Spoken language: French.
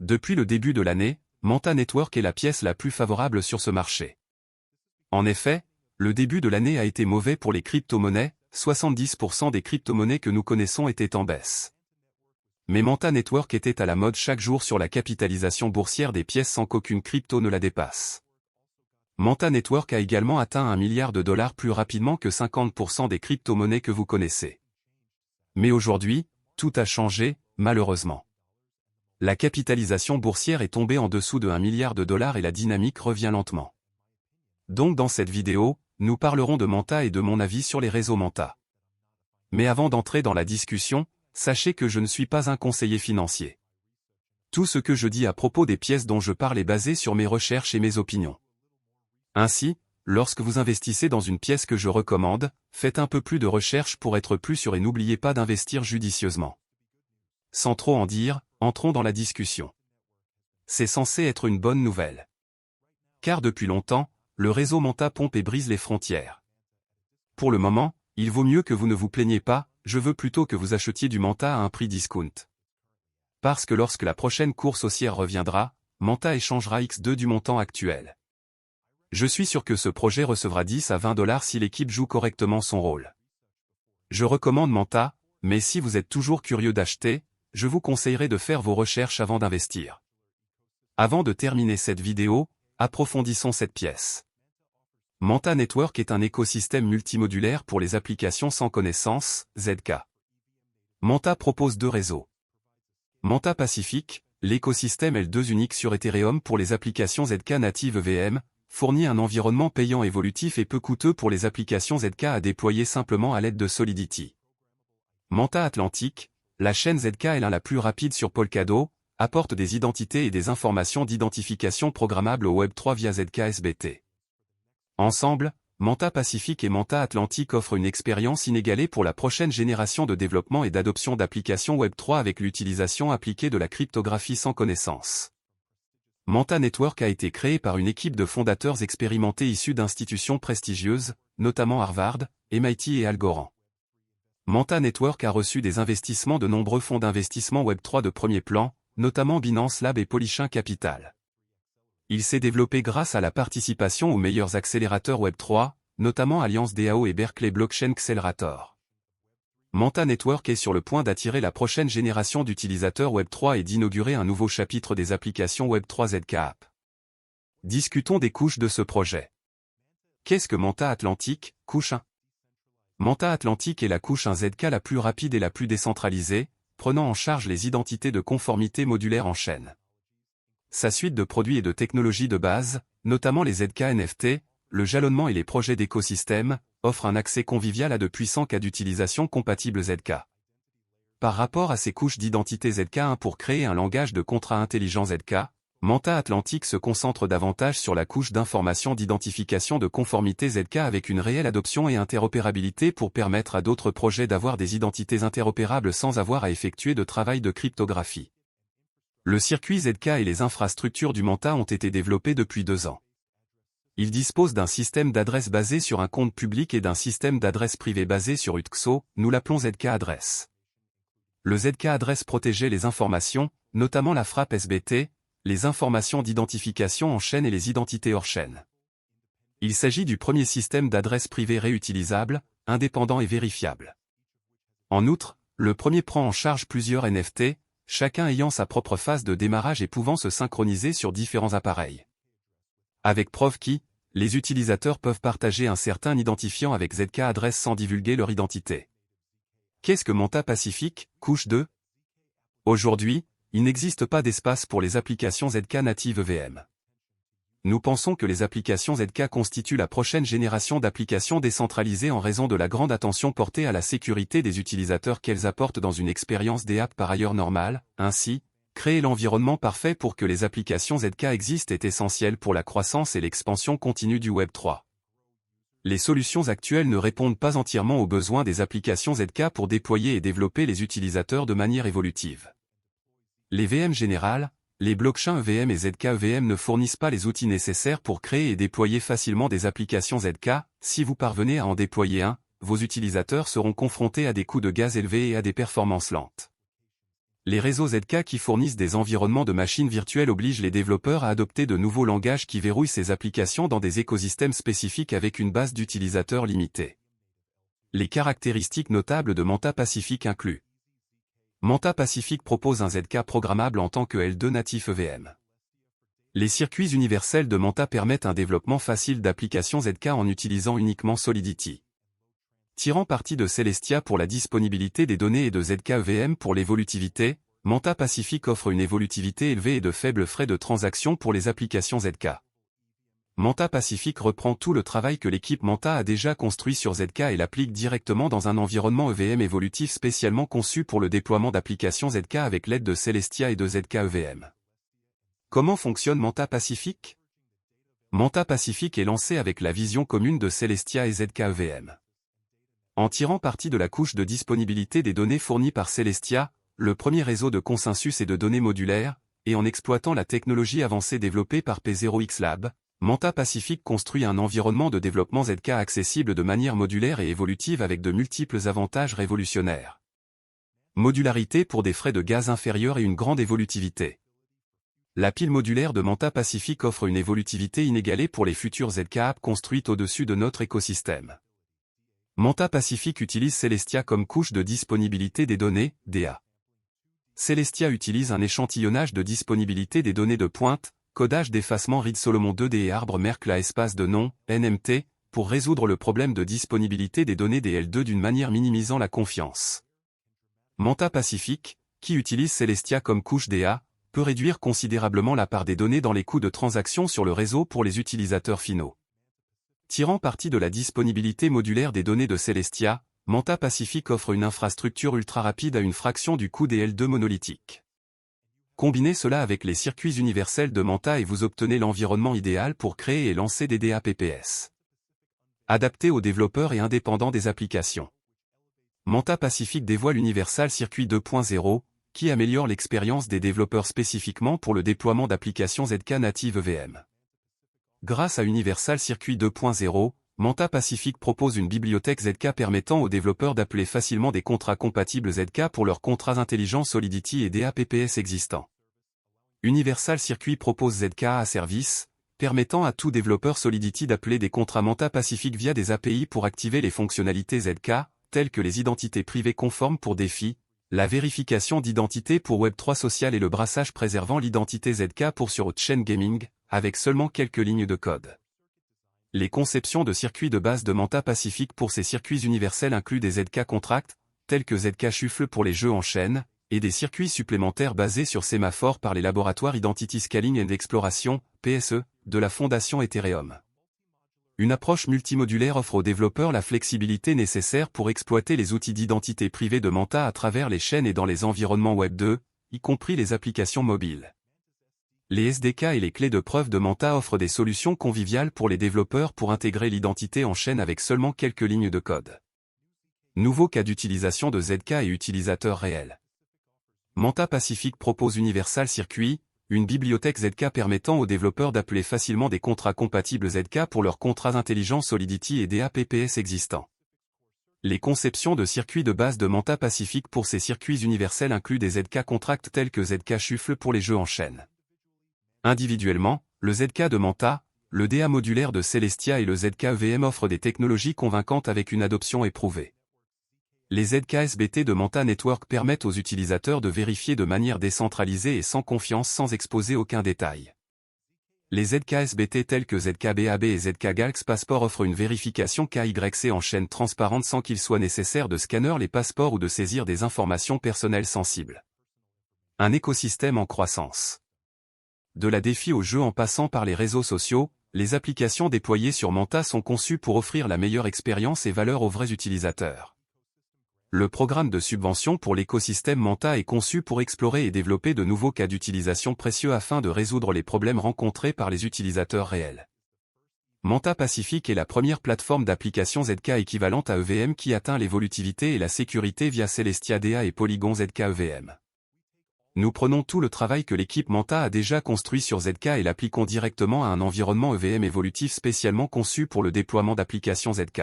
Depuis le début de l'année, Manta Network est la pièce la plus favorable sur ce marché. En effet, le début de l'année a été mauvais pour les crypto-monnaies, 70% des crypto-monnaies que nous connaissons étaient en baisse. Mais Manta Network était à la mode chaque jour sur la capitalisation boursière des pièces sans qu'aucune crypto ne la dépasse. Manta Network a également atteint $1 milliard plus rapidement que 50% des crypto-monnaies que vous connaissez. Mais aujourd'hui, tout a changé, malheureusement. La capitalisation boursière est tombée en dessous de $1 milliard et la dynamique revient lentement. Donc dans cette vidéo, nous parlerons de Manta et de mon avis sur les réseaux Manta. Mais avant d'entrer dans la discussion, sachez que je ne suis pas un conseiller financier. Tout ce que je dis à propos des pièces dont je parle est basé sur mes recherches et mes opinions. Ainsi, lorsque vous investissez dans une pièce que je recommande, faites un peu plus de recherche pour être plus sûr et n'oubliez pas d'investir judicieusement. Sans trop en dire, entrons dans la discussion. C'est censé être une bonne nouvelle. Car depuis longtemps, le réseau Manta pompe et brise les frontières. Pour le moment, il vaut mieux que vous ne vous plaignez pas, je veux plutôt que vous achetiez du Manta à un prix discount. Parce que lorsque la prochaine course haussière reviendra, Manta échangera X2 du montant actuel. Je suis sûr que ce projet recevra 10 à $20 si l'équipe joue correctement son rôle. Je recommande Manta, mais si vous êtes toujours curieux d'acheter, je vous conseillerais de faire vos recherches avant d'investir. Avant de terminer cette vidéo, approfondissons cette pièce. Manta Network est un écosystème multimodulaire pour les applications sans connaissance, ZK. Manta propose deux réseaux. Manta Pacific, l'écosystème L2 unique sur Ethereum pour les applications ZK natives EVM, fournit un environnement payant évolutif et peu coûteux pour les applications ZK à déployer simplement à l'aide de Solidity. Manta Atlantic, la chaîne ZK est la plus rapide sur Polkadot, apporte des identités et des informations d'identification programmables au Web3 via ZK-SBT. Ensemble, Manta Pacific et Manta Atlantic offrent une expérience inégalée pour la prochaine génération de développement et d'adoption d'applications Web3 avec l'utilisation appliquée de la cryptographie sans connaissance. Manta Network a été créé par une équipe de fondateurs expérimentés issus d'institutions prestigieuses, notamment Harvard, MIT et Algorand. Manta Network a reçu des investissements de nombreux fonds d'investissement Web3 de premier plan, notamment Binance Lab et Polychain Capital. Il s'est développé grâce à la participation aux meilleurs accélérateurs Web3, notamment Alliance DAO et Berkeley Blockchain Accelerator. Manta Network est sur le point d'attirer la prochaine génération d'utilisateurs Web3 et d'inaugurer un nouveau chapitre des applications Web3 ZK App. Discutons des couches de ce projet. Qu'est-ce que Manta Atlantic, couche 1? Manta Atlantic est la couche 1 ZK la plus rapide et la plus décentralisée, prenant en charge les identités de conformité modulaires en chaîne. Sa suite de produits et de technologies de base, notamment les ZK NFT, le jalonnement et les projets d'écosystème, offrent un accès convivial à de puissants cas d'utilisation compatibles ZK. Par rapport à ces couches d'identité ZK1 pour créer un langage de contrat intelligent ZK, Manta Atlantic se concentre davantage sur la couche d'information d'identification de conformité ZK avec une réelle adoption et interopérabilité pour permettre à d'autres projets d'avoir des identités interopérables sans avoir à effectuer de travail de cryptographie. Le circuit ZK et les infrastructures du Manta ont été développés depuis 2 ans. Il dispose d'un système d'adresse basé sur un compte public et d'un système d'adresse privée basé sur UTXO, nous l'appelons ZK Adresse. Le ZK Adresse protégeait les informations, notamment la frappe SBT, les informations d'identification en chaîne et les identités hors chaîne. Il s'agit du premier système d'adresse privée réutilisable, indépendant et vérifiable. En outre, le premier prend en charge plusieurs NFT, chacun ayant sa propre phase de démarrage et pouvant se synchroniser sur différents appareils. Avec ProfKey, les utilisateurs peuvent partager un certain identifiant avec ZK Adresse sans divulguer leur identité. Qu'est-ce que Manta Pacific, couche 2? Aujourd'hui, il n'existe pas d'espace pour les applications ZK natives EVM. Nous pensons que les applications ZK constituent la prochaine génération d'applications décentralisées en raison de la grande attention portée à la sécurité des utilisateurs qu'elles apportent dans une expérience des apps par ailleurs normale. Ainsi, créer l'environnement parfait pour que les applications ZK existent est essentiel pour la croissance et l'expansion continue du Web3. Les solutions actuelles ne répondent pas entièrement aux besoins des applications ZK pour déployer et développer les utilisateurs de manière évolutive. Les VM générales, les blockchains EVM et ZK EVM ne fournissent pas les outils nécessaires pour créer et déployer facilement des applications ZK. Si vous parvenez à en déployer un, vos utilisateurs seront confrontés à des coûts de gaz élevés et à des performances lentes. Les réseaux ZK qui fournissent des environnements de machines virtuelles obligent les développeurs à adopter de nouveaux langages qui verrouillent ces applications dans des écosystèmes spécifiques avec une base d'utilisateurs limitée. Les caractéristiques notables de Manta Pacific incluent: Manta Pacific propose un ZK programmable en tant que L2 natif EVM. Les circuits universels de Manta permettent un développement facile d'applications ZK en utilisant uniquement Solidity. Tirant parti de Celestia pour la disponibilité des données et de ZK EVM pour l'évolutivité, Manta Pacific offre une évolutivité élevée et de faibles frais de transaction pour les applications ZK. Manta Pacific reprend tout le travail que l'équipe Manta a déjà construit sur ZK et l'applique directement dans un environnement EVM évolutif spécialement conçu pour le déploiement d'applications ZK avec l'aide de Celestia et de ZK EVM. Comment fonctionne Manta Pacific? Manta Pacific est lancé avec la vision commune de Celestia et ZK EVM. En tirant parti de la couche de disponibilité des données fournies par Celestia, le premier réseau de consensus et de données modulaires, et en exploitant la technologie avancée développée par P0X Lab, Manta Pacific construit un environnement de développement ZK accessible de manière modulaire et évolutive avec de multiples avantages révolutionnaires. Modularité pour des frais de gaz inférieurs et une grande évolutivité. La pile modulaire de Manta Pacific offre une évolutivité inégalée pour les futures ZK apps construites au-dessus de notre écosystème. Manta Pacific utilise Celestia comme couche de disponibilité des données, DA. Celestia utilise un échantillonnage de disponibilité des données de pointe, codage d'effacement Reed-Solomon 2D et arbre Merkle à espace de nom, NMT, pour résoudre le problème de disponibilité des données des L2 d'une manière minimisant la confiance. Manta Pacific, qui utilise Celestia comme couche DA, peut réduire considérablement la part des données dans les coûts de transaction sur le réseau pour les utilisateurs finaux. Tirant parti de la disponibilité modulaire des données de Celestia, Manta Pacific offre une infrastructure ultra rapide à une fraction du coût des L2 monolithiques. Combinez cela avec les circuits universels de Manta et vous obtenez l'environnement idéal pour créer et lancer des DAPPS. Adapté aux développeurs et indépendants des applications. Manta Pacific dévoile Universal Circuit 2.0, qui améliore l'expérience des développeurs spécifiquement pour le déploiement d'applications ZK natives EVM. Grâce à Universal Circuit 2.0, Manta Pacific propose une bibliothèque ZK permettant aux développeurs d'appeler facilement des contrats compatibles ZK pour leurs contrats intelligents Solidity et DAPPS existants. Universal Circuit propose ZK as Service, permettant à tout développeur Solidity d'appeler des contrats Manta Pacific via des API pour activer les fonctionnalités ZK, telles que les identités privées conformes pour défis, la vérification d'identité pour Web3 Social et le brassage préservant l'identité ZK pour sur Chain Gaming, avec seulement quelques lignes de code. Les conceptions de circuits de base de Manta Pacific pour ces circuits universels incluent des ZK Contract, tels que ZK Shuffle pour les jeux en chaîne, et des circuits supplémentaires basés sur sémaphore par les laboratoires Identity Scaling and Exploration, PSE, de la fondation Ethereum. Une approche multimodulaire offre aux développeurs la flexibilité nécessaire pour exploiter les outils d'identité privée de Manta à travers les chaînes et dans les environnements Web 2, y compris les applications mobiles. Les SDK et les clés de preuve de Manta offrent des solutions conviviales pour les développeurs pour intégrer l'identité en chaîne avec seulement quelques lignes de code. Nouveau cas d'utilisation de ZK et utilisateurs réels. Manta Pacific propose Universal Circuit, une bibliothèque ZK permettant aux développeurs d'appeler facilement des contrats compatibles ZK pour leurs contrats intelligents Solidity et DAPPS existants. Les conceptions de circuits de base de Manta Pacific pour ces circuits universels incluent des ZK Contract tels que ZK Shuffle pour les jeux en chaîne. Individuellement, le ZK de Manta, le DA modulaire de Celestia et le ZK EVM offrent des technologies convaincantes avec une adoption éprouvée. Les ZK SBT de Manta Network permettent aux utilisateurs de vérifier de manière décentralisée et sans confiance sans exposer aucun détail. Les ZK SBT tels que ZK BAB et ZK Galaxy Passport offrent une vérification KYC en chaîne transparente sans qu'il soit nécessaire de scanner les passeports ou de saisir des informations personnelles sensibles. Un écosystème en croissance. De la défi au jeu en passant par les réseaux sociaux, les applications déployées sur Manta sont conçues pour offrir la meilleure expérience et valeur aux vrais utilisateurs. Le programme de subvention pour l'écosystème Manta est conçu pour explorer et développer de nouveaux cas d'utilisation précieux afin de résoudre les problèmes rencontrés par les utilisateurs réels. Manta Pacific est la première plateforme d'application ZK équivalente à EVM qui atteint l'évolutivité et la sécurité via Celestia DA et Polygon ZK EVM. Nous prenons tout le travail que l'équipe Manta a déjà construit sur ZK et l'appliquons directement à un environnement EVM évolutif spécialement conçu pour le déploiement d'applications ZK.